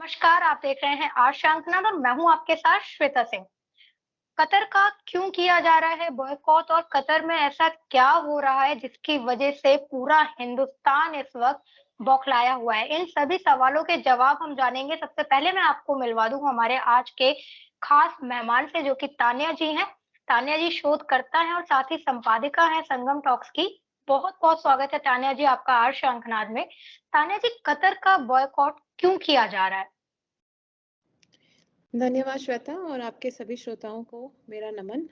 नमस्कार, आप देख रहे हैं आज शांतनाद और मैं हूँ आपके साथ श्वेता सिंह। कतर का क्यों किया जा रहा है बॉयकॉट और कतर में ऐसा क्या हो रहा है जिसकी वजह से पूरा हिंदुस्तान इस वक्त बौखलाया हुआ है? इन सभी सवालों के जवाब हम जानेंगे। सबसे पहले मैं आपको मिलवा दूं हमारे आज के खास मेहमान से जो कि तान्या जी हैं। तान्या जी शोधकर्ता हैं और साथ ही संपादिका हैं संगम टॉक्स की। बहुत-बहुत स्वागत है तान्या जी आपका आज शंखनाद में। तान्या जी, कतर का बॉयकॉट क्यों किया जा रहा है? धन्यवाद श्वेता और आपके सभी श्रोताओं को मेरा नमन।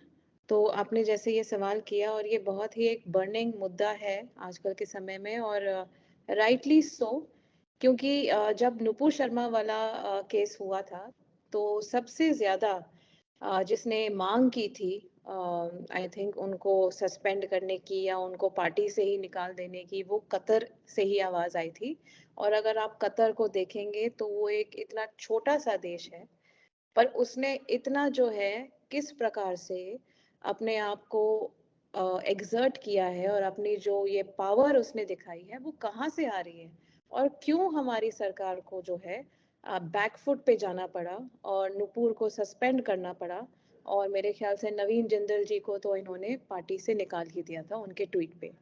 तो आपने जैसे ये सवाल किया और ये बहुत ही एक बर्निंग मुद्दा है आजकल के समय में और राइटली सो क्योंकि जब नुपुर शर्मा वाला केस हुआ था तो सबसे ज़्यादा जिसने मांग की थी आई थिंक उनको सस्पेंड करने की या उनको पार्टी से ही निकाल देने की वो कतर से ही आवाज़ आई थी। और अगर आप कतर को देखेंगे तो वो एक इतना छोटा सा देश है पर उसने इतना जो है किस प्रकार से अपने आप को एक्सर्ट किया है और अपनी जो ये पावर उसने दिखाई है वो कहाँ से आ रही है और क्यों हमारी सरकार को जो है बैकफुट पे जाना पड़ा और नुपुर को सस्पेंड करना पड़ा। और मेरे ख्याल से नवीन जिंदल जी को तो इन्होंने पार्टी से निकाल ही दिया था उनके ट्वीट पे।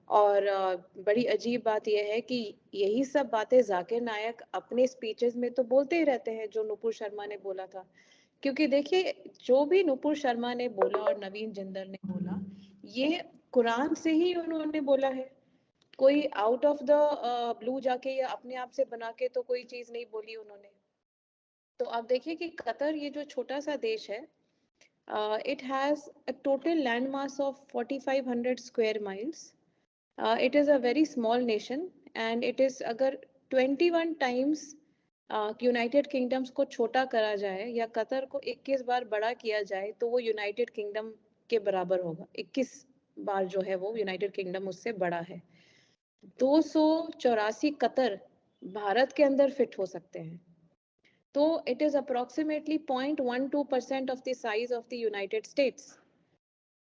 और बड़ी अजीब बात यह है कि यही सब बातें जाकिर नायक अपने स्पीचेस में तो बोलते ही रहते हैं जो नुपुर शर्मा ने बोला था। क्योंकि देखिए जो भी नुपुर शर्मा ने बोला और नवीन जिंदल ने बोला ये कुरान से ही उन्होंने बोला है। कोई आउट ऑफ द ब्लू जाके या अपने आप से बना के तो कोई चीज नहीं बोली उन्होंने। तो आप देखिए कि कतर ये जो छोटा सा देश है it has a total land mass of 4500 square miles. It is a very small nation and it is अगर 21 times यूनाइटेड किंगडम्स को छोटा करा जाए या कतर को 21 बार बड़ा किया जाए तो वो यूनाइटेड किंगडम के बराबर होगा। 21 बार जो है वो यूनाइटेड किंगडम उससे बड़ा है। 284 कतर भारत के अंदर फिट हो सकते हैं। तो it is approximately 0.12% of the size of the United States.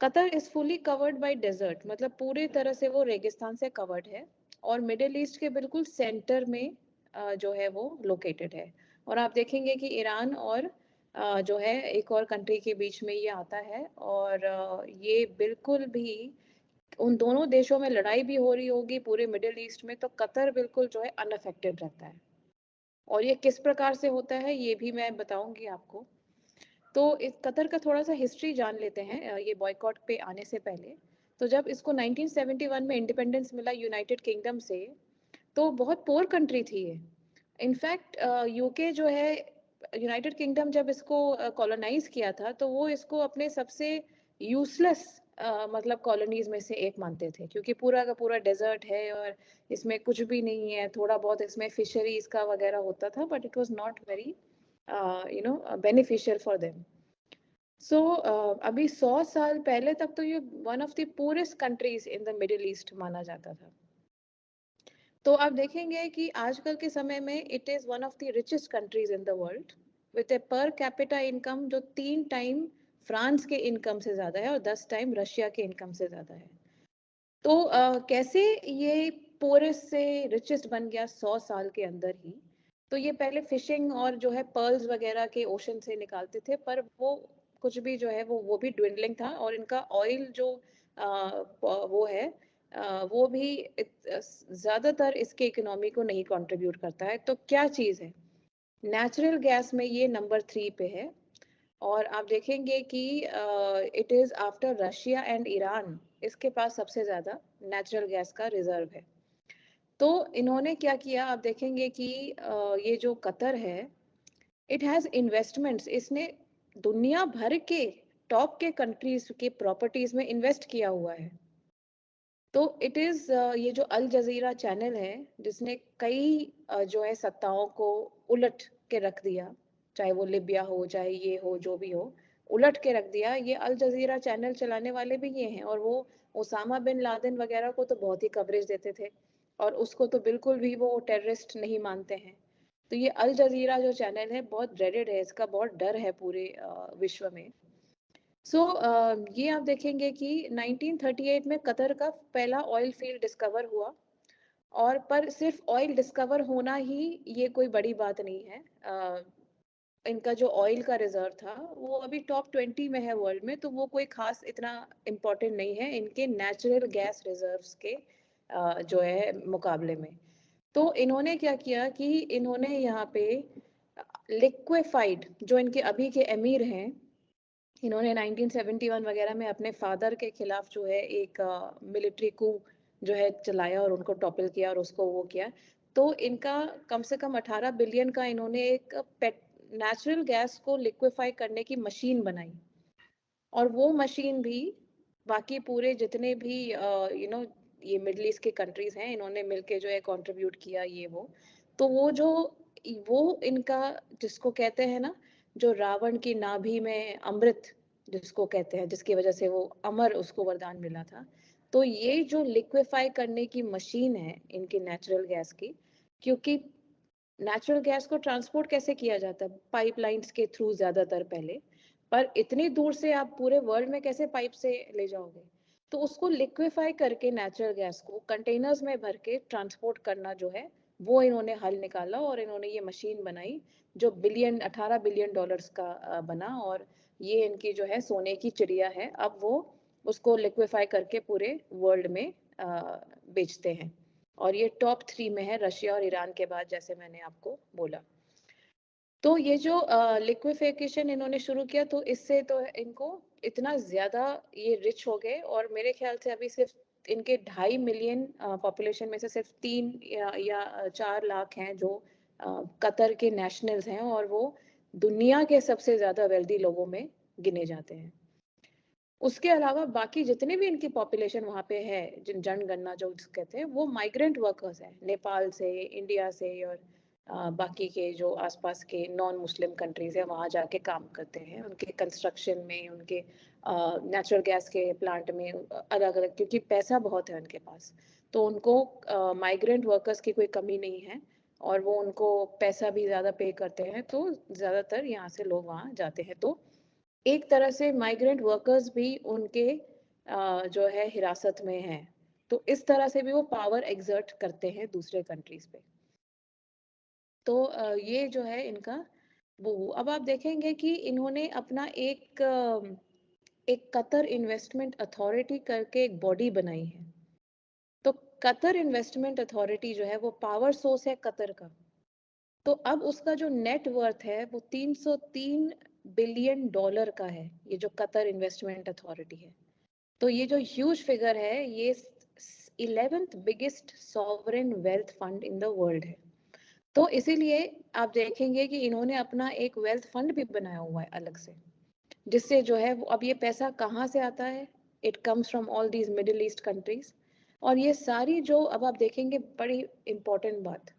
Qatar is fully covered by desert मतलब पूरी तरह से वो रेगिस्तान से कवर्ड है और मिडिल ईस्ट के बिल्कुल सेंटर में जो है वो लोकेटेड है। और आप देखेंगे कि ईरान और जो है एक और कंट्री के बीच में ये आता है और ये बिल्कुल भी उन दोनों देशों में लड़ाई भी हो रही होगी पूरे मिडिल ईस्ट में तो कतर बिल्कुल जो है अनअफेक्टेड रहता है। और ये किस प्रकार से होता है ये भी मैं बताऊंगी आपको। तो इस कतर का थोड़ा सा हिस्ट्री जान लेते हैं ये बॉयकॉट पे आने से पहले। तो जब इसको 1971 में इंडिपेंडेंस मिला यूनाइटेड किंगडम से तो बहुत पुअर कंट्री थी ये। इनफैक्ट यूके जो है यूनाइटेड किंगडम जब इसको कॉलोनाइज किया था तो वो इसको अपने सबसे यूजलेस मतलब कॉलोनीज में से एक मानते थे क्योंकि पूरा का पूरा डेजर्ट है और इसमें कुछ भी नहीं है। थोड़ा बहुत इसमें फिशरीज का वगैरह होता था but it was not very beneficial for them. So अभी 100 साल पहले तक तो ये one of the poorest countries in the middle east माना जाता था। तो आप देखेंगे कि आजकल के समय में it is one of the richest countries in the world with A per capita income जो 3 टाइम फ्रांस के इनकम से ज्यादा है और 10 टाइम रशिया के इनकम से ज्यादा है। तो कैसे ये पोरेस्ट से रिचेस्ट बन गया 100 साल के अंदर ही। तो ये पहले फिशिंग और जो है पर्ल्स वगैरह के ओशन से निकालते थे पर वो कुछ भी जो है वो भी ड्विंडलिंग था और इनका ऑयल जो वो है वो भी ज्यादातर इसके इकोनॉमी को नहीं कंट्रीब्यूट करता है। तो क्या चीज है नेचुरल गैस में ये नंबर 3 पे है। और आप देखेंगे कि it is after Russia and Iran इसके पास सबसे ज्यादा नेचुरल गैस का रिजर्व है। तो इन्होंने क्या किया आप देखेंगे कि ये जो कतर है इट हैज इन्वेस्टमेंट्स इसने दुनिया भर के टॉप के कंट्रीज के प्रॉपर्टीज में इन्वेस्ट किया हुआ है। तो इट इज ये जो अल जजीरा चैनल है जिसने कई जो है सत्ताओं को उलट के रख दिया चाहे वो लिबिया हो चाहे ये हो जो भी हो उलट के रख दिया। ये अल जजीरा चैनल चलाने वाले भी ये हैं और वो ओसामा बिन लादेन वगैरह को तो बहुत ही कवरेज देते थे और उसको तो बिल्कुल भी वो टेररिस्ट नहीं मानते हैं। तो ये अल जजीरा जो चैनल है बहुत ड्रेडेड है इसका बहुत डर है पूरे विश्व में। सो ये आप देखेंगे कि 1938 में कतर का पहला ऑयल फील्ड डिस्कवर हुआ और पर सिर्फ ऑयल डिस्कवर होना ही ये कोई बड़ी बात नहीं है। इनका जो ऑयल का रिजर्व था वो अभी टॉप 20 में है वर्ल्ड में, तो वो कोई खास इतना इम्पोर्टेंट नहीं है इनके नेचुरल गैस रिजर्व्स के जो है मुकाबले में। तो इन्होंने क्या किया कि इन्होंने यहाँ पे लिक्विफाइड, जो इनके अभी के अमीर हैं, इन्होंने 1971 वगैरह में अपने फादर के खिलाफ जो है एक मिलिट्री कू जो है चलाया और उनको टॉपल किया और उसको वो किया। तो इनका कम से कम 18 बिलियन का इन्होंने एक नेचुरल गैस को लिक्विफाई करने की मशीन बनाई, और वो मशीन भी बाकी पूरे जितने भी ये मिडल ईस्ट के कंट्रीज हैं, इन्होंने मिलके जो है कंट्रीब्यूट किया ये वो। तो वो इनका, जिसको कहते हैं ना, जो रावण की नाभि में अमृत जिसको कहते हैं, जिसकी वजह से वो अमर उसको वरदान मिला था, तो ये जो लिक्विफाई करने की मशीन है इनकी नेचुरल गैस की, क्योंकि नेचुरल गैस को ट्रांसपोर्ट कैसे किया जाता है, पाइपलाइंस के थ्रू ज्यादातर पहले, पर इतनी दूर से आप पूरे वर्ल्ड में कैसे पाइप से ले जाओगे, तो उसको लिक्विफाई करके नेचुरल गैस को कंटेनर्स में भर के ट्रांसपोर्ट करना जो है वो इन्होंने हल निकाला, और इन्होंने ये मशीन बनाई जो 18 बिलियन डॉलर्स का बना, और ये इनकी जो है सोने की चिड़िया है। अब वो उसको लिक्विफाई करके पूरे वर्ल्ड में बेचते हैं, और ये टॉप 3 में है रशिया और ईरान के बाद, जैसे मैंने आपको बोला। तो ये जो लिक्विफिकेशन इन्होंने शुरू किया, तो इससे तो इनको इतना ज्यादा ये रिच हो गए, और मेरे ख्याल से अभी सिर्फ इनके 2.5 मिलियन पॉपुलेशन में से सिर्फ 3 या 4 लाख हैं जो कतर के नेशनल्स हैं, और वो दुनिया के सबसे ज्यादा वेल्दी लोगों में गिने जाते हैं। उसके अलावा बाकी जितने भी इनकी पॉपुलेशन वहाँ पे है, जिन जनगणना जो कहते हैं, वो माइग्रेंट वर्कर्स हैं, नेपाल से, इंडिया से, और बाकी के जो आसपास के नॉन मुस्लिम कंट्रीज है वहाँ जाके काम करते हैं, उनके कंस्ट्रक्शन में, उनके नेचुरल गैस के प्लांट में, अलग अलग, क्योंकि पैसा बहुत है उनके पास, तो उनको माइग्रेंट वर्कर्स की कोई कमी नहीं है, और वो उनको पैसा भी ज़्यादा पे करते हैं, तो ज़्यादातर यहाँ से लोग वहाँ जाते हैं। तो एक तरह से माइग्रेंट वर्कर्स भी उनके जो है हिरासत में हैं, तो इस तरह से भी वो पावर एग्जर्ट करते हैं दूसरे कंट्रीज पे। तो ये जो है इनका वो। अब आप देखेंगे कि इन्होंने अपना एक कतर इन्वेस्टमेंट अथॉरिटी करके एक बॉडी बनाई है। तो कतर इन्वेस्टमेंट अथॉरिटी जो है वो पावर सोर्स है कतर का। तो अब उसका जो नेट वर्थ है वो 303 बिलियन डॉलर का है, ये जो कतर इन्वेस्टमेंट अथॉरिटी है। तो ये जो ह्यूज फिगर है, ये 11th biggest sovereign wealth fund in the world है। तो इसीलिए आप देखेंगे कि इन्होंने अपना एक वेल्थ फंड भी बनाया हुआ है अलग से, जिससे जो है वो, अब ये पैसा कहाँ से आता है, it comes from all these middle east countries. और ये सारी जो, अब आप देखेंगे बड़ी इंपॉर्टेंट बात,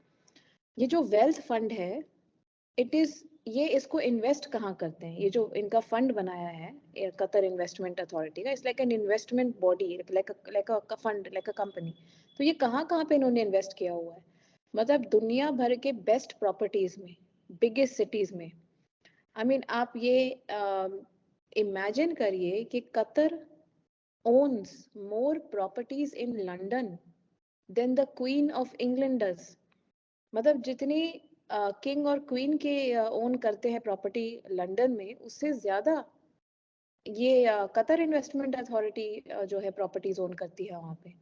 ये जो वेल्थ फंड है, इट इज, ये इसको इन्वेस्ट कहाँ करते हैं, ये जो इनका फंड बनाया है कतर इन्वेस्टमेंट अथॉरिटी का, it's like an investment body, like a fund, like a company. तो ये कहाँ कहाँ पे इन्होंने इन्वेस्ट किया हुआ है, मतलब दुनिया भर के बेस्ट प्रॉपर्टीज में, बिगेस्ट सिटीज में। आई मीन आप ये इमेजिन करिए कि Qatar owns more properties in London than the Queen of England does। मतलब जितनी किंग और क्वीन के ओन करते हैं प्रॉपर्टी लंदन में, उससे ज्यादा ये कतर इन्वेस्टमेंट अथॉरिटी जो है प्रॉपर्टीज ओन करती है वहाँ पे।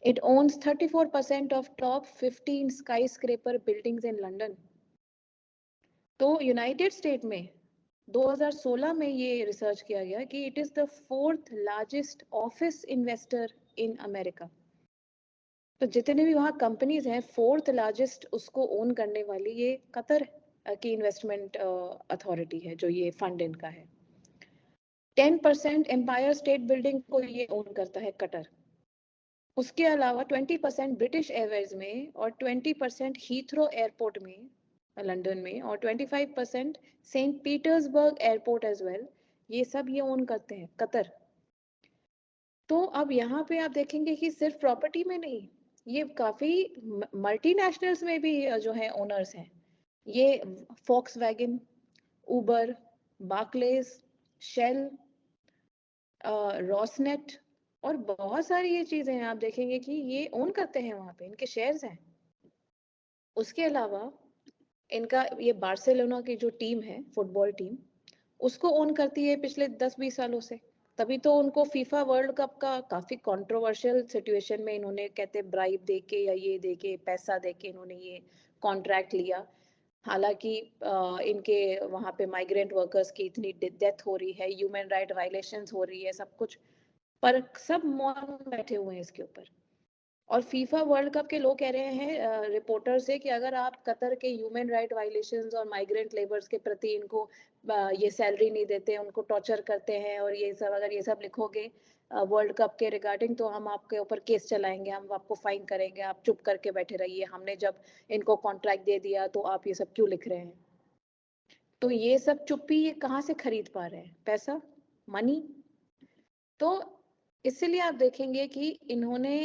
It owns 34% of top 15 skyscraper buildings in London. तो यूनाइटेड स्टेट में 2016 में ये रिसर्च किया गया कि it is the 4th largest office investor in America. तो जितने भी वहाँ कंपनीज हैं, 4th लार्जेस्ट उसको ओन करने वाली ये कतर की इन्वेस्टमेंट अथॉरिटी है, जो ये फंड इनका है। 10% एम्पायर स्टेट बिल्डिंग को ये ओन करता है कतर। उसके अलावा 20% ब्रिटिश एयरवेज में, और 20% हीथ्रो एयरपोर्ट में लंदन में, और 25% Saint Petersburg airport as well, ये सब ये ओन करते हैं कतर। तो अब यहाँ पे आप देखेंगे कि सिर्फ प्रॉपर्टी में नहीं, ये काफी मल्टीनेशनल्स में भी जो है ओनर्स हैं। ये फॉक्सवैगन, उबर, बार्कलेज, शेल, रॉसनेट, और बहुत सारी ये चीजें हैं, आप देखेंगे कि ये ओन करते हैं, वहां पे इनके शेयर्स हैं। उसके अलावा इनका ये बार्सिलोना की जो टीम है, फुटबॉल टीम, उसको ओन करती है पिछले 10-20 सालों से। तभी तो उनको फीफा वर्ल्ड कप का काफी कंट्रोवर्शियल सिचुएशन में इन्होंने, कहते ब्राइब देके या ये देके, पैसा देके इन्होंने ये कॉन्ट्रैक्ट लिया। हालांकि इनके वहां पे माइग्रेंट वर्कर्स की इतनी डेथ हो रही है, ह्यूमन राइट वायलेशंस हो रही है, सब कुछ, पर सब मौन बैठे हुए हैं इसके ऊपर। और फीफा वर्ल्ड कप के लोग कह रहे हैं, रिपोर्टर से, कि अगर आप कतर के ह्यूमन राइट वायलेशंस और माइग्रेंट लेबर्स के प्रति इनको ये सैलरी नहीं देते, उनको टॉर्चर करते हैं और ये सब, अगर ये सब लिखोगे वर्ल्ड कप के रिगार्डिंग, तो हम आपके ऊपर केस चलाएंगे, हम आपको फाइन करेंगे, आप चुप करके बैठे रहिए, हमने जब इनको कॉन्ट्रैक्ट दे दिया तो आप ये सब क्यों लिख रहे हैं। तो ये सब चुप्पी ये कहाँ से खरीद पा रहे हैं? पैसा, मनी। तो इसलिए आप देखेंगे कि इन्होंने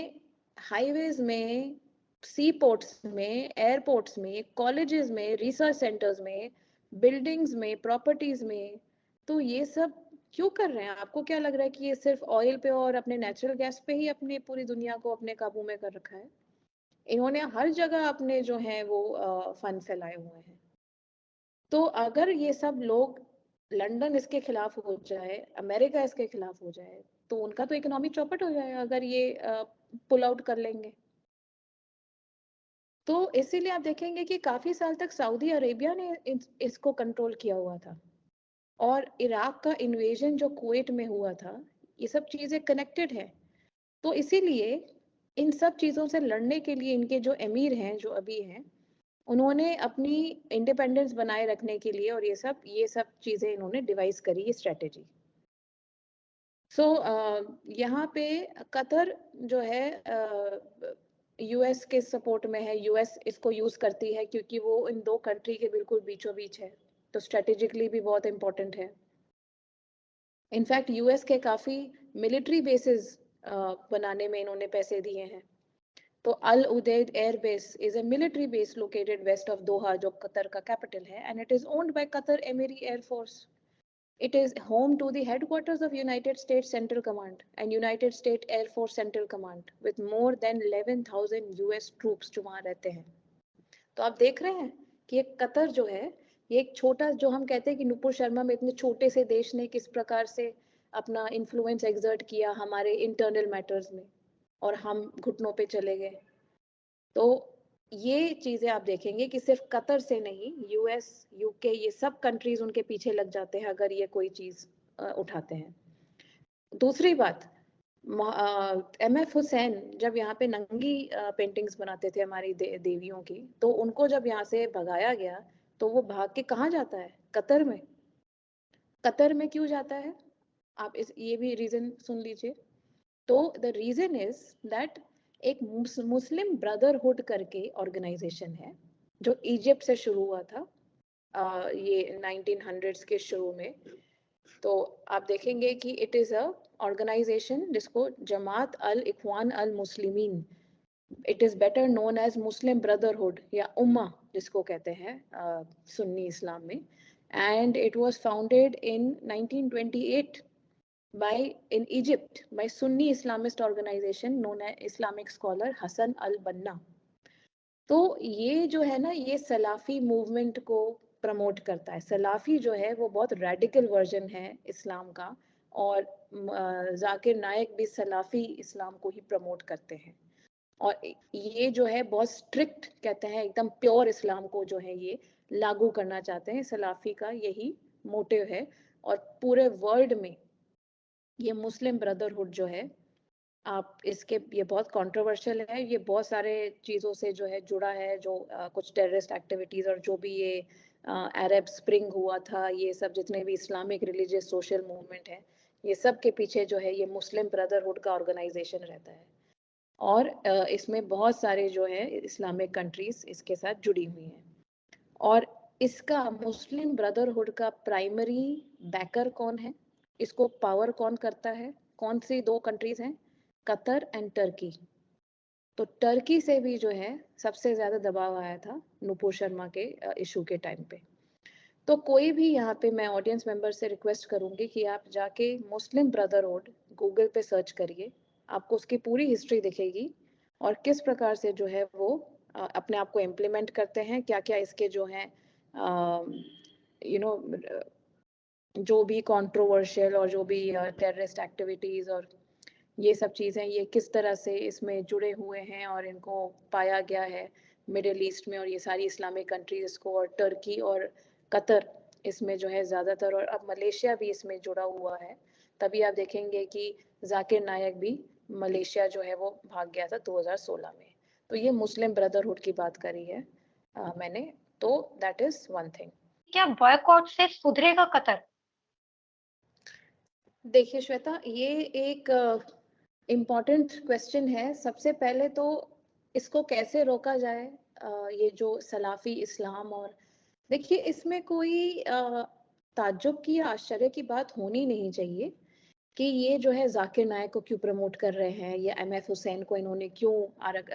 हाईवेज में, सी पोर्ट्स में, एयरपोर्ट्स में, कॉलेजेस में, रिसर्च सेंटर्स में, बिल्डिंग्स में, प्रॉपर्टीज में, तो ये सब क्यों कर रहे हैं? आपको क्या लग रहा है कि ये सिर्फ ऑयल पे और अपने नेचुरल गैस पे ही अपनी पूरी दुनिया को अपने काबू में कर रखा है? इन्होंने हर जगह अपने जो है वो फंड फैलाए हुए हैं। तो अगर ये सब लोग, लंदन इसके खिलाफ हो जाए, अमेरिका इसके खिलाफ हो जाए, तो उनका तो इकोनॉमी चौपट हो जाएगा अगर ये पुल आउट कर लेंगे। तो इसीलिए आप देखेंगे कि काफी साल तक सऊदी अरेबिया ने इसको कंट्रोल किया हुआ था। और इराक का इन्वेजन जो कुवैत में हुआ था, ये सब चीजें कनेक्टेड है। तो इसीलिए इन सब चीजों से लड़ने के लिए इनके जो अमीर हैं, जो अभी हैं, उन्होंने अपनी इंडिपेंडेंस बनाए रखने के लिए, और ये सब चीजें इन्होंने डिवाइस करी, ये स्ट्रेटेजी। सो यहाँ पे कतर जो है यूएस के सपोर्ट में है, यूएस इसको यूज करती है क्योंकि वो इन दो कंट्री के बिल्कुल बीचों बीच है, तो स्ट्रेटेजिकली भी बहुत इंपॉर्टेंट है। इनफैक्ट यूएस के काफी मिलिट्री बेसिस बनाने में इन्होंने पैसे दिए हैं। तो Al Udeid air base is a military base located west of Doha, जो कतर का कैपिटल है, and it is owned by Qatar Emiri air force. It is home to the headquarters of United States Central Command and United States Air Force Central Command with more than 11,000 US troops जो वहाँ रहते हैं। तो आप देख रहे हैं कि ये कतर जो है, ये एक छोटा, जो हम कहते हैं कि नुपुर शर्मा में इतने छोटे से देश ने किस प्रकार से अपना इन्फ्लुएंस एक्सर्ट किया हमारे इंटरनल मैटर्स में, और हम घुटनों पे चले गए। तो ये चीजें आप देखेंगे कि सिर्फ कतर से नहीं, यूएस, यूके, ये सब कंट्रीज उनके पीछे लग जाते हैं अगर ये कोई चीज उठाते हैं। दूसरी बात, एमएफ हुसैन जब यहाँ पे नंगी पेंटिंग्स बनाते थे हमारी देवियों की, तो उनको जब यहाँ से भगाया गया, तो वो भाग के कहाँ जाता है? कतर में। कतर में क्यों जाता है? आप ये भी रीजन सुन लीजिए। तो द रीजन इज दैट एक मुस्लिम ब्रदरहुड करके ऑर्गेनाइजेशन है, जो इजिप्ट से शुरू हुआ था, ये 1900s के शुरू में। तो आप देखेंगे कि इट इज अ ऑर्गेनाइजेशन जिसको Jamaat al Ikhwan al Muslimin, it is better known as Muslim brotherhood या उम्मा जिसको कहते हैं सुन्नी इस्लाम में। And it was founded in 1928 by in Egypt by Sunni Islamist organization known as Islamic scholar Hassan al-Banna। तो ये जो है ना, ये सलाफी मूवमेंट को प्रमोट करता है। सलाफी जो है वो बहुत रेडिकल वर्जन है इस्लाम का, और जाकिर नायक भी सलाफी इस्लाम को ही प्रमोट करते हैं। और ये जो है बहुत स्ट्रिक्ट, कहते हैं एकदम प्योर इस्लाम को जो है ये लागू करना चाहते हैं। सलाफी का यही मोटिव है। और पूरे वर्ल्ड में ये मुस्लिम ब्रदरहुड जो है, आप इसके, ये बहुत कंट्रोवर्शियल है, ये बहुत सारे चीज़ों से जो है जुड़ा है, जो कुछ टेररिस्ट एक्टिविटीज़, और जो भी ये अरब स्प्रिंग हुआ था, ये सब जितने भी इस्लामिक रिलीजियस सोशल मूवमेंट है, ये सब के पीछे जो है ये मुस्लिम ब्रदरहुड का ऑर्गेनाइजेशन रहता है। और इसमें बहुत सारे जो है इस्लामिक कंट्रीज इसके साथ जुड़ी हुई हैं। और इसका, मुस्लिम ब्रदरहुड का प्राइमरी बैकर कौन है, इसको पावर कौन करता है? कौन सी दो कंट्रीज हैं? Qatar and Turkey. तो टर्की से भी जो है सबसे ज्यादा दबाव आया था नुपुर शर्मा के इशू के टाइम पे। तो कोई भी यहाँ पे, मैं ऑडियंस मेंबर से रिक्वेस्ट करूंगी कि आप जाके मुस्लिम ब्रदरहुड गूगल पे सर्च करिए, आपको उसकी पूरी हिस्ट्री दिखेगी और किस प्रकार से जो है वो अपने आप को इम्प्लीमेंट करते हैं, क्या क्या इसके जो हैं यू नो जो भी कंट्रोवर्शियल और जो भी टेररिस्ट एक्टिविटीज़ और ये सब चीज़ें ये किस तरह से इसमें जुड़े हुए हैं और इनको पाया गया है मिडिल ईस्ट में, और ये सारी इस्लामिक कंट्रीज को, और टर्की और कतर इसमें जो है ज़्यादातर, और अब मलेशिया भी इसमें जुड़ा हुआ है। तभी आप देखेंगे कि जाकिर नायक भी मलेशिया जो है वो भाग गया था 2016 में। तो ये मुस्लिम ब्रदरहुड की बात करी है मैंने, तो दैट इज वन थिंग। क्या बॉयकॉट से सुधरेगा कतर? देखिए श्वेता, ये एक इम्पॉर्टेंट क्वेश्चन है। सबसे पहले तो इसको कैसे रोका जाए, ये जो सलाफी इस्लाम, और देखिए इसमें कोई ताज्जुब की या आश्चर्य की बात होनी नहीं चाहिए कि ये जो है जाकिर नायक को क्यों प्रमोट कर रहे हैं, या एमएफ हुसैन को इन्होंने क्यों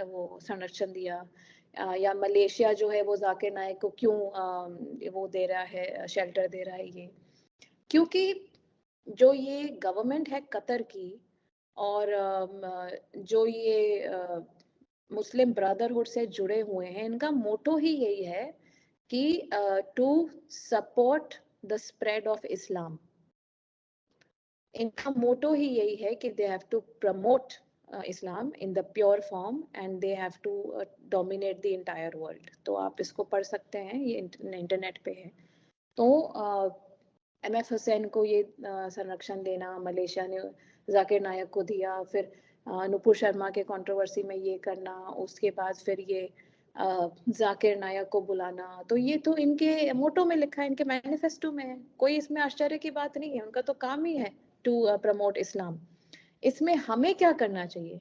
वो संरक्षण दिया, या मलेशिया जो है वो जाकिर नायक को क्यों वो दे रहा है, शेल्टर दे रहा है। ये क्योंकि जो ये गवर्नमेंट है कतर की, और जो ये मुस्लिम ब्रदरहुड से जुड़े हुए हैं, इनका मोटो ही यही है कि to support the spread of Islam. इनका मोटो ही यही है कि they have to promote Islam in the pure form and they have to dominate the entire world. तो आप इसको पढ़ सकते हैं, ये इंटरनेट पे है। तो एमएफ हुसैन को ये संरक्षण देना, मलेशिया ने जाकिर नायक को दिया, फिर नुपुर शर्मा के कंट्रोवर्सी में ये करना, उसके बाद फिर ये जाकिर नायक को बुलाना, तो ये तो इनके मोटो में लिखा है, इनके मैनिफेस्टो में है। कोई इसमें आश्चर्य की बात नहीं है, उनका तो काम ही है टू प्रमोट इस्लाम। इसमें हमें क्या करना चाहिए,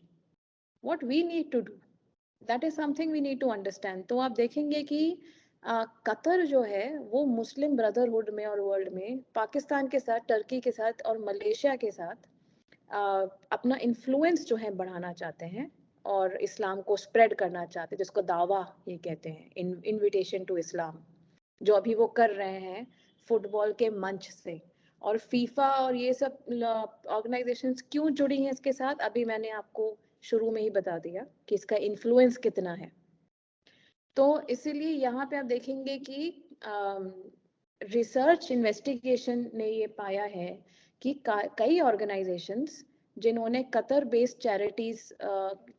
what we need to do, that is something we need to understand. तो आप देखेंगे कि कतर जो है वो मुस्लिम ब्रदरहुड में और वर्ल्ड में पाकिस्तान के साथ, टर्की के साथ और मलेशिया के साथ अपना इन्फ्लुएंस जो है बढ़ाना चाहते हैं और इस्लाम को स्प्रेड करना चाहते हैं, जिसको दावा ये कहते हैं, इनविटेशन टू इस्लाम, जो अभी वो कर रहे हैं फुटबॉल के मंच से। और फीफा और ये सब ऑर्गेनाइजेशंस क्यों जुड़ी हैं इसके साथ, अभी मैंने आपको शुरू में ही बता दिया कि इसका इन्फ्लुएंस कितना है। तो इसीलिए यहाँ पे आप देखेंगे कि रिसर्च इन्वेस्टिगेशन ने ये पाया है कि कई ऑर्गेनाइजेशंस जिन्होंने कतर बेस्ड चैरिटीज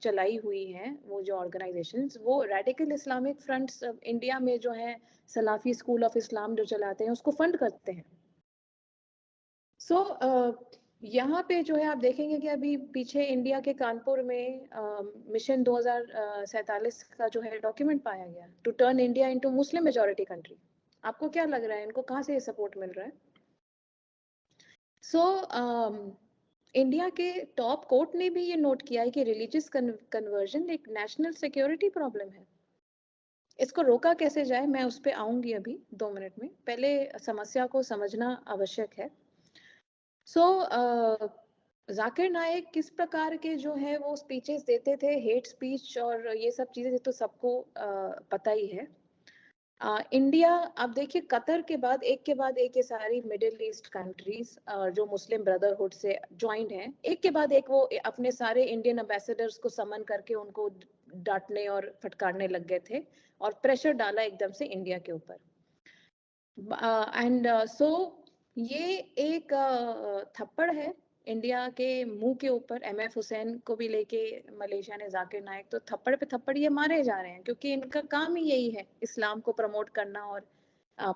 चलाई हुई हैं, वो जो ऑर्गेनाइजेशंस, वो रेडिकल इस्लामिक फ्रंट्स इंडिया में जो है सलाफी स्कूल ऑफ इस्लाम जो चलाते हैं उसको फंड करते हैं। सो यहाँ पे जो है आप देखेंगे कि अभी पीछे इंडिया के कानपुर में मिशन 2047 का जो है डॉक्यूमेंट पाया गया, to turn India into Muslim majority country. आपको क्या लग रहा है, इनको कहाँ से ये सपोर्ट मिल रहा है? सो इंडिया के टॉप कोर्ट ने भी ये नोट किया है कि रिलीजियस कन्वर्जन एक नेशनल सिक्योरिटी प्रॉब्लम है। इसको रोका कैसे जाए, मैं उस पर आऊंगी अभी 2 मिनट में। पहले समस्या को समझना आवश्यक है। सो जाकिर नायक किस प्रकार के जो है वो स्पीचेस देते थे, हेट स्पीच और ये सब चीजें तो सबको पता ही है। इंडिया, आप देखिए कतर के बाद एक ये सारी मिडिल ईस्ट कंट्रीज जो मुस्लिम ब्रदरहुड से ज्वाइंट हैं, एक के बाद एक वो अपने सारे इंडियन एम्बेसडर्स को समन करके उनको डांटने और फटकारने लग गए थे और प्रेशर डाला एकदम से इंडिया के ऊपर। एंड सो ये एक थप्पड़ है इंडिया के मुंह के ऊपर। एमएफ हुसैन को भी लेके मलेशिया ने जाकिर नायक, तो थप्पड़ पे थप्पड़ ये मारे जा रहे हैं, क्योंकि इनका काम ही यही है इस्लाम को प्रमोट करना और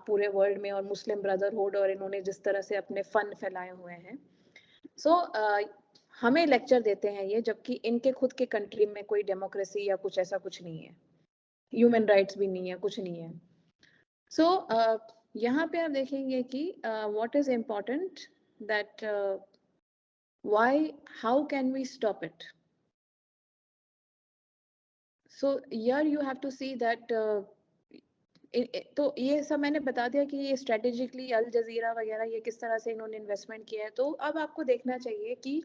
पूरे वर्ल्ड में, और मुस्लिम ब्रदरहुड, और इन्होंने जिस तरह से अपने फन फैलाए हुए हैं। सो हमें लेक्चर देते हैं ये, जबकि इनके खुद के कंट्री में कोई डेमोक्रेसी या कुछ ऐसा कुछ नहीं है, ह्यूमन राइट्स भी नहीं है, कुछ नहीं है। सो यहाँ पे आप देखेंगे कि what is important, that why, how can we stop it? So here you have to see that तो ये सब मैंने बता दिया कि ये स्ट्रेटेजिकली अल जजीरा वगैरह ये किस तरह से इन्होंने इन्वेस्टमेंट किया है। तो अब आपको देखना चाहिए कि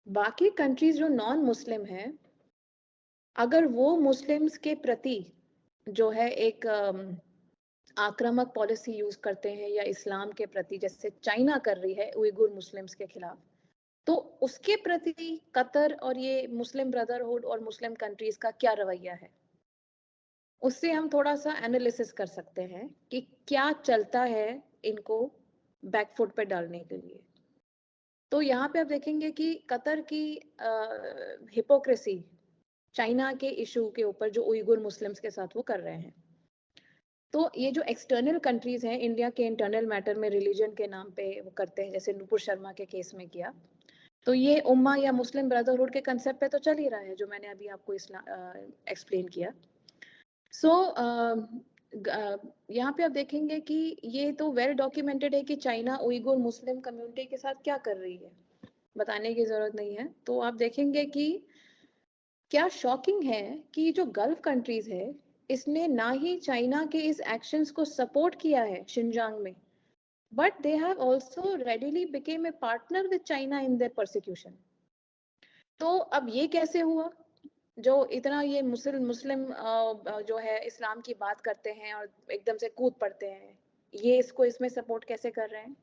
बाकी कंट्रीज जो नॉन मुस्लिम हैं, अगर वो मुस्लिम्स के प्रति जो है एक आक्रामक पॉलिसी यूज करते हैं, या इस्लाम के प्रति, जैसे चाइना कर रही है उइगुर मुस्लिम्स के खिलाफ, तो उसके प्रति कतर और ये मुस्लिम ब्रदरहुड और मुस्लिम कंट्रीज का क्या रवैया है, उससे हम थोड़ा सा एनालिसिस कर सकते हैं कि क्या चलता है इनको बैकफुट पे डालने के लिए। तो यहाँ पे आप देखेंगे कि कतर की हिपोक्रेसी चाइना के इशू के ऊपर जो उइगुर मुस्लिम्स के साथ वो कर रहे हैं। तो ये जो एक्सटर्नल कंट्रीज हैं, इंडिया के इंटरनल मैटर में रिलीजन के नाम पे वो करते हैं, जैसे नुपुर शर्मा के केस में किया, तो ये उम्मा या मुस्लिम ब्रदरहुड के कंसेप्ट पे तो चल ही रहा है, जो मैंने अभी आपको एक्सप्लेन किया। सो यहाँ पे आप देखेंगे कि ये तो वेल डॉक्यूमेंटेड है कि चाइना उइगुर मुस्लिम कम्युनिटी के साथ क्या कर रही है, बताने की जरूरत नहीं है। तो आप देखेंगे कि क्या शॉकिंग है कि जो गल्फ कंट्रीज है, इसने ना ही चाइना के इस एक्शंस को सपोर्ट किया है शिनजांग में, but they have also readily became a partner with China in their persecution. तो अब ये कैसे हुआ, जो इतना ये मुस्लिम जो है इस्लाम की बात करते हैं और एकदम से कूद पड़ते हैं, ये इसको इसमें सपोर्ट कैसे कर रहे हैं?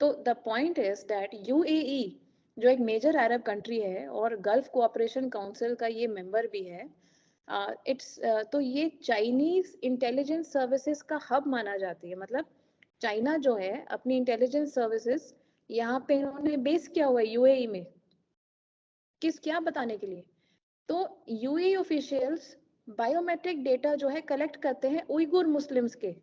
तो the point is that UAE जो एक मेजर अरब कंट्री है और गल्फ कोऑपरेशन काउंसिल का ये मेंबर भी है, तो ये चाइनीज इंटेलिजेंस सर्विसेज का हब माना जाती है। मतलब चाइना जो है अपनी इंटेलिजेंस सर्विसेज यहाँ पे इन्होंने बेस किया हुआ है यूएई में, क्या बताने के लिए? तो यूएई ऑफिशियल्स बायोमेट्रिक डेटा जो है कलेक्ट करते हैं उइगुर मुस्लिम्स के,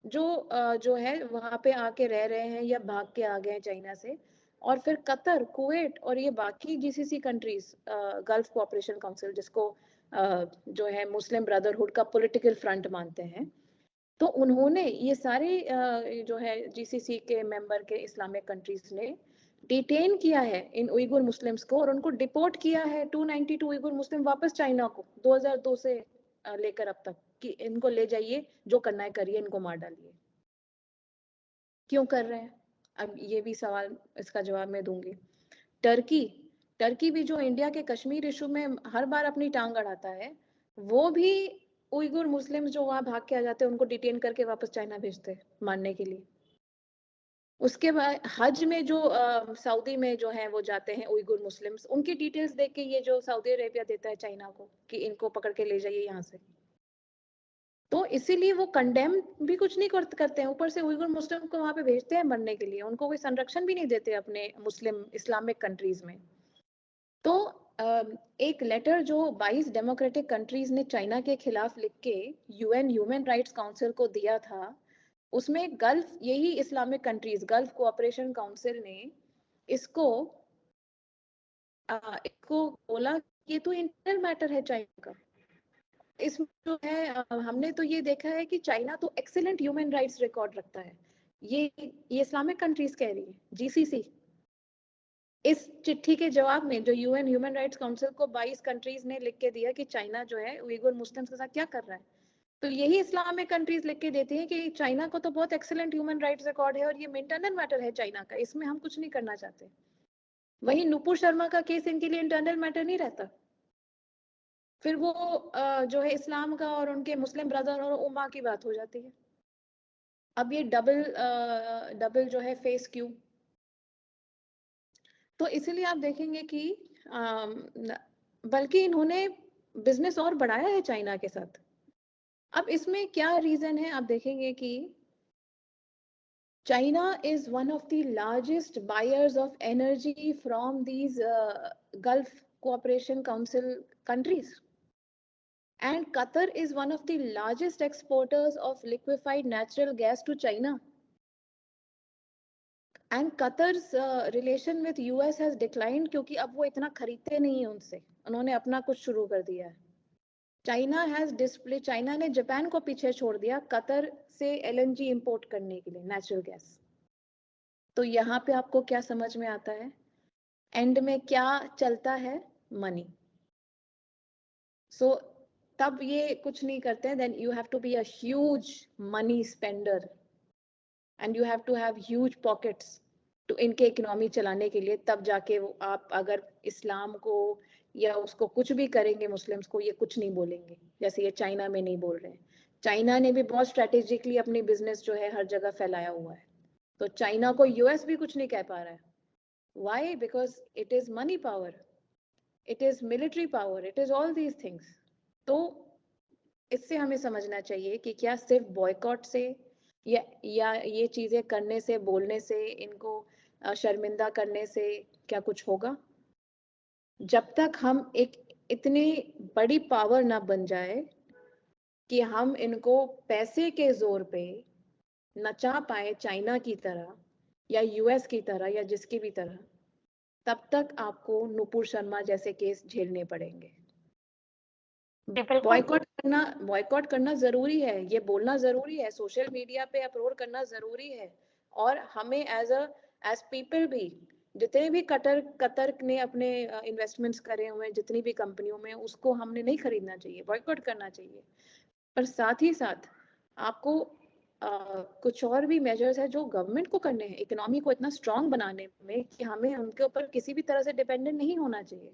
जो है वहां पे आके रह रहे हैं या भाग के आ गए हैं चाइना से, और फिर कतर, कुवैत और ये बाकी GCC countries, gulf cooperation council, जिसको जो है मुस्लिम ब्रदरहुड का पॉलिटिकल फ्रंट मानते हैं, तो उन्होंने ये सारे जो है जीसीसी के मेंबर के इस्लामिक कंट्रीज ने डिटेन किया है इन उइगुर मुस्लिम्स को और उनको डिपोर्ट किया है 292 उइगुर मुस्लिम वापस चाइना को 2002 से लेकर अब तक, कि इनको ले जाइए, जो करना है करिए, इनको मार डालिए। क्यों कर रहे हैं? अब ये भी सवाल, इसका जवाब मैं दूंगी। टर्की टर्की भी जो इंडिया के कश्मीर इशू में हर बार अपनी टांग अड़ाता है, वो भी उइगुर मुस्लिम जो वहां भाग के आ जाते हैं उनको डिटेन करके वापस चाइना भेजते हैं मारने के लिए। उसके बाद हज में जो सऊदी में जो है वो जाते हैं उइगुर मुस्लिम्स, उनकी डिटेल्स देख के ये जो सऊदी अरेबिया देता है चाइना को कि इनको पकड़ के ले जाइए यहाँ से, तो इसीलिए वो कंडेम भी कुछ नहीं करते हैं, ऊपर से उइगुर मुस्लिम को वहां पे भेजते हैं मरने के लिए, उनको कोई संरक्षण भी नहीं देते अपने मुस्लिम इस्लामिक कंट्रीज में। तो एक लेटर जो 22 डेमोक्रेटिक कंट्रीज ने चाइना के खिलाफ लिख के यूएन ह्यूमन राइट्स काउंसिल को दिया था, उसमें गल्फ, यही Islamic countries gulf cooperation council ने इसको इसको बोला कि ये तो इंटरनल मैटर है चाइना का। इसमें जो है हमने तो ये देखा है कि चाइना तो एक्सीलेंट ह्यूमन राइट्स रिकॉर्ड रखता है, ये इस्लामिक कंट्रीज कह रही है, जीसीसी। इस चिट्ठी के जवाब में जो यूएन ह्यूमन राइट्स काउंसिल को 22 कंट्रीज ने लिख के दिया कि चाइना जो है उइगुर मुस्लिम्स के साथ क्या कर रहा है, तो यही इस्लामिक कंट्रीज लिख के देती हैं कि चाइना को तो बहुत एक्सीलेंट ह्यूमन राइट्स रिकॉर्ड है और ये इंटरनल मैटर है चाइना का, इसमें हम कुछ नहीं करना चाहते। वही नुपुर शर्मा का केस इनके लिए इंटरनल मैटर नहीं रहता, फिर वो जो है इस्लाम का और उनके मुस्लिम ब्रदर और उम्मा की बात हो जाती है। अब ये डबल जो है फेस क्यों? तो इसीलिए आप देखेंगे कि बल्कि इन्होंने बिजनेस और बढ़ाया है चाइना के साथ। अब इसमें क्या रीजन है, आप देखेंगे कि China is one of the largest buyers of energy from these gulf cooperation council countries, and Qatar is one of the largest exporters of liquefied natural gas to China. And Qatar's relation with US has declined क्योंकि अब वो इतना खरीदते नहीं है उनसे, उन्होंने अपना कुछ शुरू कर दिया है। चाइना ने जापान को पीछे छोड़ दिया कतर से एलएनजी इंपोर्ट करने के लिए, नेचुरल गैस। तो यहाँ पे आपको क्या समझ में आता है, एंड में क्या चलता है? मनी। सो तब ये कुछ नहीं करते हैं, then you have to be a huge money spender and you have to have huge pockets तो इनके इकोनॉमी चलाने के लिए, तब जाके आप अगर इस्लाम को या उसको कुछ भी करेंगे मुस्लिम्स को, ये कुछ नहीं बोलेंगे, जैसे ये चाइना में नहीं बोल रहे हैं। चाइना ने भी बहुत स्ट्रेटेजिकली अपनी बिजनेस जो है हर जगह फैलाया हुआ है, तो चाइना को यूएस भी कुछ नहीं कह पा रहा है। Why? Because it is money power, it is military power, it is all these things. तो इससे हमें समझना चाहिए कि क्या सिर्फ बॉयकॉट से या ये चीजें करने से, बोलने से, इनको शर्मिंदा करने से क्या कुछ होगा? जब तक हम एक इतनी बड़ी पावर ना बन जाए कि हम इनको पैसे के जोर पे नचा पाए चाइना की तरह या यूएस की तरह या जिसकी भी तरह, तब तक आपको नुपुर शर्मा जैसे केस झेलने पड़ेंगे। जी, बिल्कुल। बॉयकॉट करना जरूरी है, ये बोलना जरूरी है, सोशल मीडिया पे अपलोड करना जरूरी है। और हमें एज पीपल भी, जितने भी कतर ने अपने इन्वेस्टमेंट्स करे हुए हैं जितनी भी कंपनियों में, उसको हमने नहीं खरीदना चाहिए, बॉयकॉट करना चाहिए। पर साथ ही साथ आपको कुछ और भी मेजर्स है जो गवर्नमेंट को करने हैं, इकोनॉमी को इतना स्ट्रांग बनाने में कि हमें उनके ऊपर किसी भी तरह से डिपेंडेंट नहीं होना चाहिए।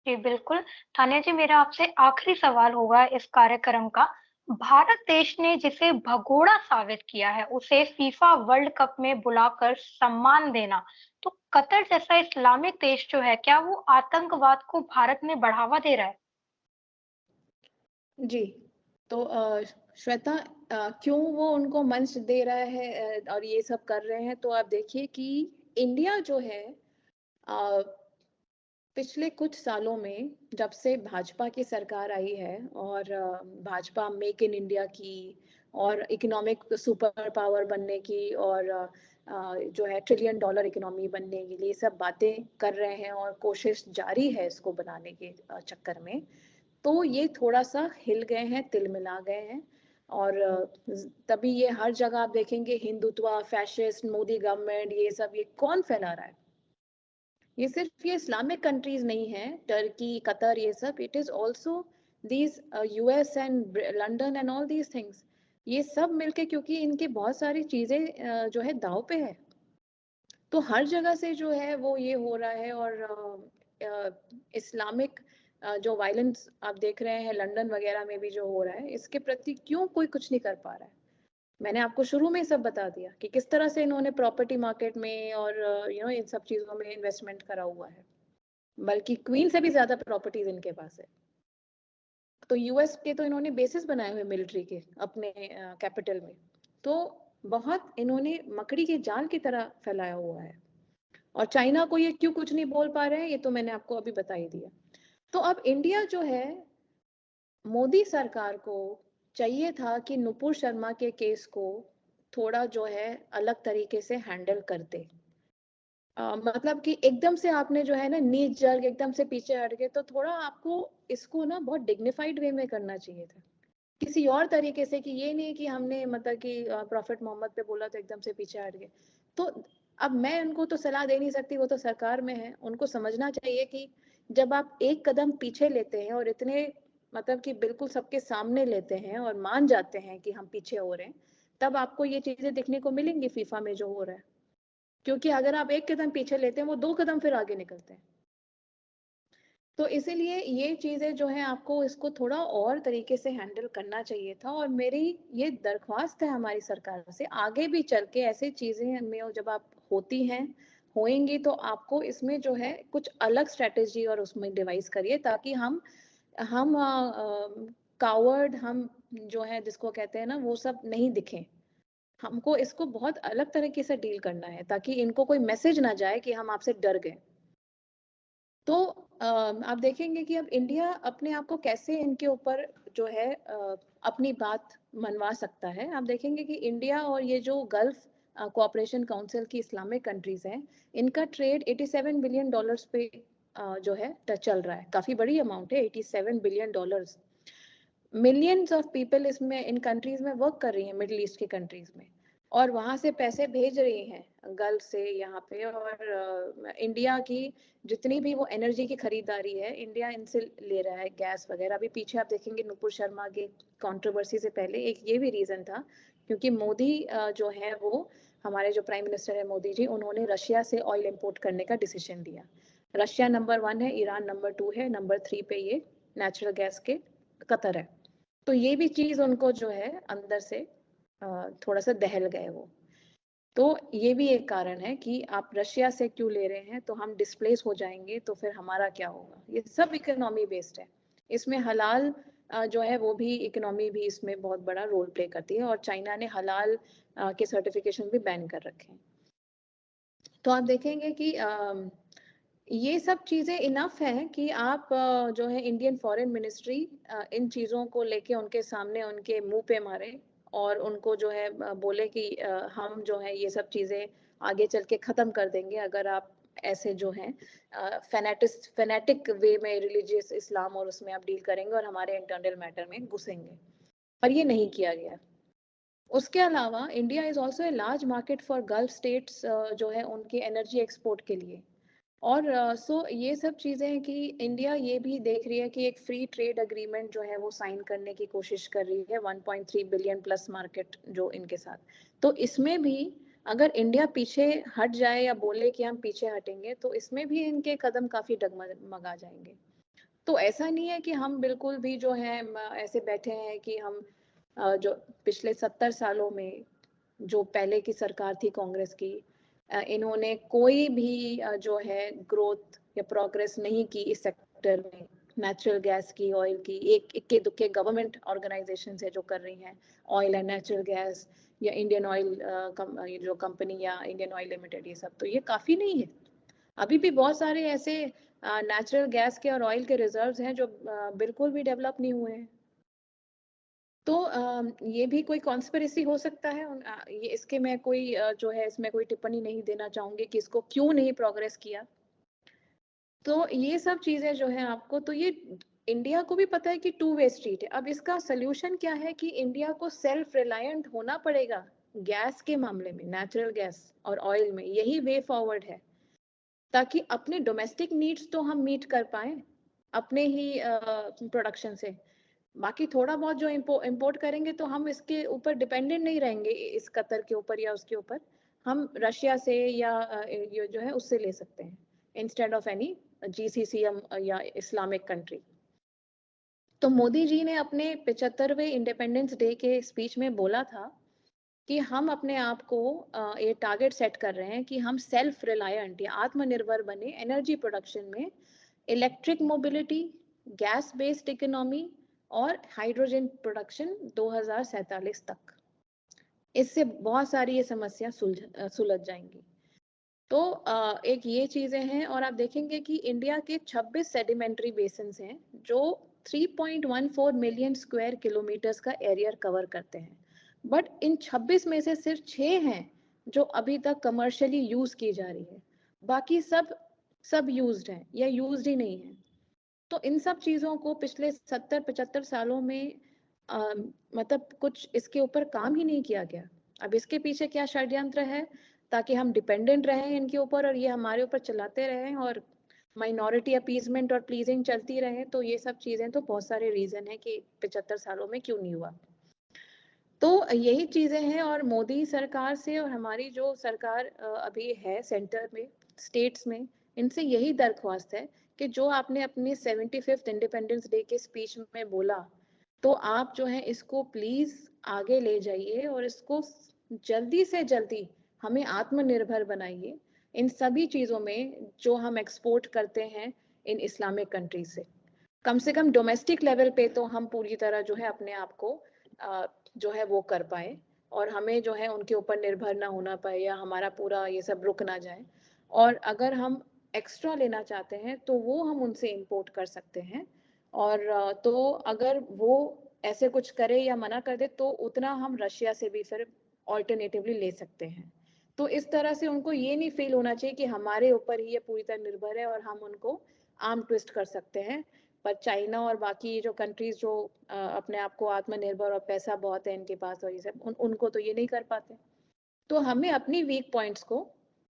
जी, बिल्कुल। तान्या जी, मेरा आपसे आखिरी सवाल होगा इस कार्यक्रम का। भारत देश ने जिसे भगोड़ा साबित किया है, उसे फीफा वर्ल्ड कप में बुलाकर सम्मान देना, तो कतर जैसा इस्लामिक देश जो है, क्या वो आतंकवाद को भारत में बढ़ावा दे रहा है? जी, तो श्वेता, क्यों वो उनको मंच दे रहा है और ये सब कर रहे हैं, तो आप देखिए कि इंडिया जो है अ, पिछले कुछ सालों में जब से भाजपा की सरकार आई है और भाजपा मेक इन इंडिया की और इकोनॉमिक सुपर पावर बनने की और जो है ट्रिलियन डॉलर इकोनॉमी बनने के लिए सब बातें कर रहे हैं और कोशिश जारी है इसको बनाने के चक्कर में, तो ये थोड़ा सा हिल गए हैं, तिलमिला गए हैं। और तभी ये हर जगह आप देखेंगे हिंदुत्व, फैशिस्ट, मोदी गवर्नमेंट, ये सब ये कौन फैला रहा है? ये सिर्फ ये इस्लामिक कंट्रीज नहीं है, टर्की, कतर, ये सब, it is also these US and London and all these things, ये सब मिलके, क्योंकि इनकी बहुत सारी चीजें जो है दाव पे है। तो हर जगह से जो है वो ये हो रहा है। और इस्लामिक जो वायलेंस आप देख रहे हैं लंदन वगैरह में भी जो हो रहा है, इसके प्रति क्यों कोई कुछ नहीं कर पा रहा है? मैंने आपको शुरू में ही सब बता दिया कि किस तरह से इन्होंने प्रॉपर्टी मार्केट में और इन सब चीजों में इन्वेस्टमेंट करा हुआ है, बल्कि क्वीन से भी ज्यादा प्रॉपर्टीज इनके पास है। तो यूएस के तो इन्होंने बेसिस बनाए हुए मिलिट्री के अपने कैपिटल में। तो बहुत इन्होंने मकड़ी के जाल की तरह फैलाया हुआ है। और चाइना को ये क्यों कुछ नहीं बोल पा रहे हैं, ये तो मैंने आपको अभी बता ही दिया। तो अब इंडिया जो है, मोदी सरकार को चाहिए था कि नुपुर शर्मा के केस को थोड़ा जो है अलग तरीके से हैंडल करते। मतलब कि एकदम से आपने जो है ना नीच जर्ग एकदम से पीछे हट गए, तो थोड़ा आपको इसको ना बहुत डिग्निफाइड वे में करना चाहिए था, किसी और तरीके से, कि ये नहीं कि हमने मतलब कि प्रॉफिट मोहम्मद पे बोला तो एकदम से पीछे हट गए। तो अब मैं उनको तो सलाह दे नहीं सकती, वो तो सरकार में है, उनको समझना चाहिए कि जब आप एक कदम पीछे लेते हैं और इतने मतलब कि बिल्कुल सबके सामने लेते हैं और मान जाते हैं कि हम पीछे हो रहे हैं, तब आपको ये चीजें देखने को मिलेंगी फीफा में जो हो रहा है। क्योंकि अगर आप एक कदम पीछे लेते हैं, वो 2 कदम फिर आगे निकलते हैं। तो इसीलिए ये चीजें जो है आपको इसको थोड़ा और तरीके से हैंडल करना चाहिए था। और मेरी ये दरख्वास्त है हमारी सरकार से, आगे भी चल के ऐसी चीजें में जब आप होती हैं, होएंगी, तो आपको इसमें जो है कुछ अलग स्ट्रेटेजी और उसमें डिवाइस करिए, ताकि हम कावर्ड हम जो है जिसको कहते हैं ना, वो सब नहीं दिखें। हमको इसको बहुत अलग तरीके से डील करना है, ताकि इनको कोई मैसेज ना जाए कि हम आपसे डर गए। तो आप देखेंगे कि अब इंडिया अपने आप को कैसे इनके ऊपर जो है अपनी बात मनवा सकता है। आप देखेंगे कि इंडिया और ये जो गल्फ कोऑपरेशन काउंसिल की इस्लामिक कंट्रीज हैं, इनका ट्रेड 87 बिलियन डॉलर्स पे जो है चल रहा है। काफी बड़ी अमाउंट है 87 billion dollars. Millions of people इसमें इन कंट्रीज में वर्क कर रही हैं, मिडिल ईस्ट की कंट्रीज में, और वहां से पैसे भेज रही हैं गल्फ से यहाँ पे। और इंडिया की जितनी भी वो एनर्जी की खरीदारी है, इंडिया इनसे ले रहा है, गैस वगैरह। अभी पीछे आप देखेंगे नुपुर शर्मा के कंट्रोवर्सी से पहले एक ये भी रीजन था, क्योंकि मोदी जो है वो हमारे जो प्राइम मिनिस्टर है मोदी जी, उन्होंने रशिया से ऑयल इंपोर्ट करने का डिसीजन लिया। रशिया नंबर 1 है, ईरान नंबर 2 है, नंबर 3 पे ये नेचुरल गैस के कतर है। तो ये भी चीज उनको जो है अंदर से थोड़ा सा दहल गए वो। तो ये भी एक कारण है कि आप रशिया से क्यों ले रहे हैं, तो हम डिस्प्लेस हो जाएंगे तो फिर हमारा क्या होगा। ये सब इकोनॉमी बेस्ड है। इसमें हलाल जो है वो भी इकोनॉमी भी इसमें बहुत बड़ा रोल प्ले करती है, और चाइना ने हलाल के सर्टिफिकेशन भी बैन कर रखे हैं। तो आप देखेंगे कि ये सब चीजें इनफ है कि आप जो है इंडियन फॉरेन मिनिस्ट्री इन चीजों को लेके उनके सामने उनके मुंह पे मारे, और उनको जो है बोले कि हम जो है ये सब चीजें आगे चल के खत्म कर देंगे अगर आप ऐसे जो है फेनेटिक वे में रिलीजियस इस्लाम और उसमें आप डील करेंगे और हमारे इंटरनल मैटर में घुसेंगे। पर ये नहीं किया गया। उसके अलावा India is also a large market for gulf states जो है उनके एनर्जी एक्सपोर्ट के लिए। और ये सब चीजें हैं कि इंडिया ये भी देख रही है कि एक फ्री ट्रेड अग्रीमेंट जो है वो साइन करने की कोशिश कर रही है 1.3 बिलियन प्लस मार्केट जो इनके साथ। तो इसमें भी अगर इंडिया पीछे हट जाए या बोले कि हम पीछे हटेंगे, तो इसमें भी इनके कदम काफी डगमगा जाएंगे। तो ऐसा नहीं है कि हम बिल्कुल भी जो है ऐसे बैठे हैं कि हम जो पिछले 70 सालों में जो पहले की सरकार थी कांग्रेस की, इन्होंने कोई भी जो है ग्रोथ या प्रोग्रेस नहीं की इस सेक्टर में। नेचुरल गैस की, ऑयल की, एक इक्के दुक्के गवर्नमेंट ऑर्गेनाइजेशन है जो कर रही हैं ऑयल एंड नेचुरल गैस, या इंडियन ऑयल जो कंपनी या इंडियन ऑयल लिमिटेड, ये सब तो ये काफी नहीं है। अभी भी बहुत सारे ऐसे नेचुरल गैस के और ऑयल के रिजर्व्स हैं जो बिल्कुल भी डेवलप नहीं हुए हैं। तो ये भी कोई कॉन्स्पिरेसी हो सकता है। ये इसके मैं कोई जो है इसमें कोई टिप्पणी नहीं देना चाहूंगी कि इसको क्यों नहीं प्रोग्रेस किया। तो ये सब चीजें जो है आपको, तो ये इंडिया को भी पता है कि टू वे स्ट्रीट है। अब इसका सोल्यूशन क्या है कि इंडिया को सेल्फ रिलायंट होना पड़ेगा गैस के मामले में, नेचुरल गैस और ऑयल में। यही वे फॉरवर्ड है, ताकि अपने डोमेस्टिक नीड्स तो हम मीट कर पाए अपने ही प्रोडक्शन से। बाकी थोड़ा बहुत जो इम्पोर्ट करेंगे तो हम इसके ऊपर डिपेंडेंट नहीं रहेंगे, इस कतर के ऊपर या उसके ऊपर। हम रशिया से या ये जो है उससे ले सकते हैं इंस्टेड ऑफ एनी जीसीसी या इस्लामिक कंट्री। तो मोदी जी ने अपने 75वें इंडिपेंडेंस डे के स्पीच में बोला था कि हम अपने आप को ये टारगेट सेट कर रहे हैं कि हम सेल्फ रिलायंट या आत्मनिर्भर बने एनर्जी प्रोडक्शन में, electric mobility, gas based economy और हाइड्रोजन प्रोडक्शन 2047 तक। इससे बहुत सारी ये समस्या सुलझ जाएंगी। तो एक ये चीजें हैं। और आप देखेंगे कि इंडिया के 26 सेडिमेंट्री बेसिन्स हैं जो 3.14 मिलियन स्क्वायर किलोमीटर्स का एरिया कवर करते हैं। बट इन 26 में से सिर्फ 6 हैं जो अभी तक कमर्शियली यूज की जा रही है। बाकी सब यूज्ड हैं या यूज्ड ही नहीं है। तो इन सब चीजों को पिछले 70-75 सालों में मतलब कुछ इसके ऊपर काम ही नहीं किया गया। अब इसके पीछे क्या षड्यंत्र है, ताकि हम डिपेंडेंट रहें इनके ऊपर और ये हमारे ऊपर चलाते रहें और माइनॉरिटी अपीजमेंट और प्लीजिंग चलती रहे। तो ये सब चीजें तो बहुत सारे रीजन है कि 75 सालों में क्यों नहीं हुआ। तो यही चीजें हैं। और मोदी सरकार से और हमारी जो सरकार अभी है सेंटर में, स्टेट्स में, इनसे यही दरख्वास्त है कि जो आपने अपने 75th इंडिपेंडेंस डे के स्पीच में बोला, तो आप जो है इसको प्लीज आगे ले जाइए और इसको जल्दी से जल्दी हमें आत्मनिर्भर बनाइए इन सभी चीजों में जो हम एक्सपोर्ट करते हैं इन इस्लामिक कंट्री से। कम से कम डोमेस्टिक लेवल पे तो हम पूरी तरह जो है अपने आप को जो है वो कर पाए, और हमें जो है उनके ऊपर निर्भर ना होना पाए या हमारा पूरा ये सब रुक ना जाए। और अगर हम एक्स्ट्रा लेना चाहते हैं तो वो हम उनसे इंपोर्ट कर सकते हैं। और तो अगर वो ऐसे कुछ करे या मना कर दे तो उतना हम रशिया से भी फिर ऑल्टरनेटिवली ले सकते हैं। तो इस तरह से उनको ये नहीं फील होना चाहिए कि हमारे ऊपर ही ये पूरी तरह निर्भर है और हम उनको आर्म ट्विस्ट कर सकते हैं। पर चाइना और बाकी जो कंट्रीज जो अपने आप को आत्मनिर्भर और पैसा बहुत है इनके पास और ये सब, उनको तो ये नहीं कर पाते। तो हमें अपनी वीक पॉइंट्स को,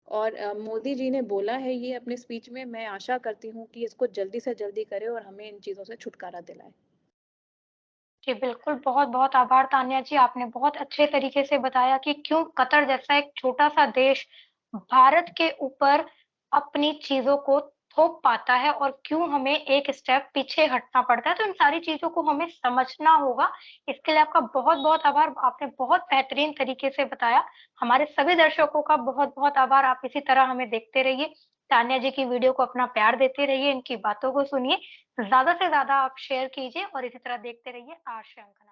और मोदी जी ने बोला है ये अपने स्पीच में, मैं आशा करती हूँ कि इसको जल्दी से जल्दी करे और हमें इन चीजों से छुटकारा दिलाए। जी, बिल्कुल, बहुत-बहुत आभार तान्या जी, आपने बहुत अच्छे तरीके से बताया कि क्यों कतर जैसा एक छोटा-सा देश भारत के ऊपर अपनी चीज़ों को थोप पाता है और क्यों हमें एक स्टेप पीछे हटना पड़ता है। तो इन सारी चीज़ों को हमें समझना होगा। इसके लिए आपका बहुत-बहुत आभार। आपने बहुत बेहतरीन तरीके से बताया। हमारे सभी दर्शकों का बहुत-बहुत आभार। आप इसी तरह हमें देखते रहिए। तान्या जी की वीडियो को अपना प्यार देते रहिए, इनकी बातों को सुनिए। ज़्यादा से ज़्यादा आप शेयर कीजिए और इसी तरह देखते रहिए आज श्रृंखला।